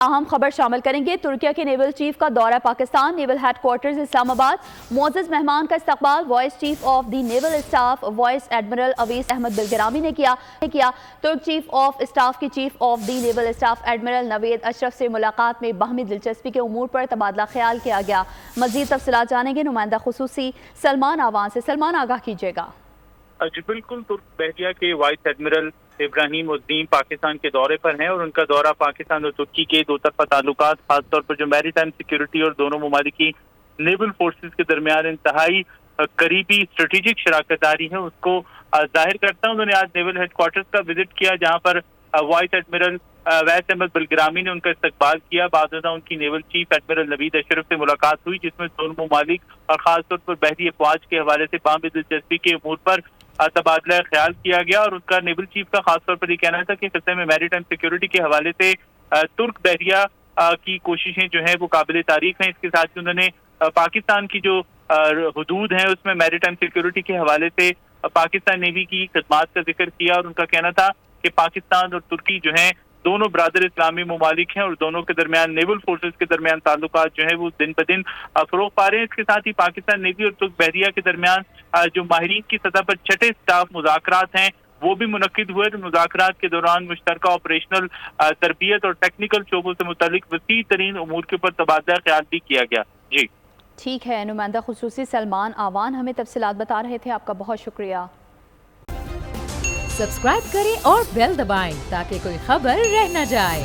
اہم خبر شامل کریں گے۔ ترکیہ کے نیول چیف کا دورہ Pakistan, naval headquarters Islamabad. معزز مہمان کا استقبال vice chief of the naval staff vice admiral Owais Ahmed Bilgrami نے کیا۔ ترک چیف آف اسٹاف کی chief of the naval staff admiral Naveed Ashraf سے ملاقات میں باہمی دلچسپی کے امور پر تبادلہ خیال کیا گیا۔ مزید تفصیلات جانیں گے نمائندہ خصوصی سلمان آوان سے۔ سلمان، آگاہ کیجیے گا۔ جی بالکل، ترک بحریہ کے وائس ایڈمرل ابراہیم الدین پاکستان کے دورے پر ہیں اور ان کا دورہ پاکستان اور ترکی کے دو طرفہ تعلقات، خاص طور پر جو میری ٹائم سیکیورٹی اور دونوں ممالک کی نیول فورسز کے درمیان انتہائی قریبی اسٹریٹجک شراکت داری ہے، اس کو ظاہر کرتا ہے۔ انہوں نے آج نیول ہیڈ کوارٹرز کا وزٹ کیا، جہاں پر وائس ایڈمرل اویس احمد بلگرامی نے ان کا استقبال کیا۔ بعد ازاں ان کی naval chief admiral Naveed Ashraf سے ملاقات ہوئی، جس میں دونوں ممالک اور خاص طور پر بحری افواج کے حوالے سے باہمی دلچسپی کے امور پر تبادلہ خیال کیا گیا۔ اور ان کا نیول چیف کا خاص طور پر یہ کہنا تھا کہ خطے میں میری ٹائم سیکیورٹی کے حوالے سے ترک بحریہ کی کوششیں جو ہیں وہ قابل تعریف ہیں۔ اس کے ساتھ ہی انہوں نے پاکستان کی جو حدود ہیں اس میں میری ٹائم سیکیورٹی کے حوالے سے پاکستان نیوی کی خدمات کا ذکر کیا، اور ان کا کہنا تھا کہ پاکستان اور ترکی جو ہیں دونوں برادر اسلامی ممالک ہیں اور دونوں کے درمیان نیول فورسز کے درمیان تعلقات جو ہیں وہ دن بدن فروغ پا رہے ہیں۔ اس کے ساتھ ہی پاکستان نیوی اور ترک بحریہ کے درمیان جو ماہرین کی سطح پر چھٹے سٹاف مذاکرات ہیں وہ بھی منعقد ہوئے۔ مذاکرات کے دوران مشترکہ آپریشنل تربیت اور ٹیکنیکل شعبوں سے متعلق وسیع ترین امور کے اوپر تبادلہ خیال بھی کیا گیا۔ جی ٹھیک ہے، نمائندہ خصوصی سلمان آوان ہمیں تفصیلات بتا رہے تھے، آپ کا بہت شکریہ۔ سبسکرائب کریں اور بیل دبائیں تاکہ کوئی خبر رہ نہ جائے۔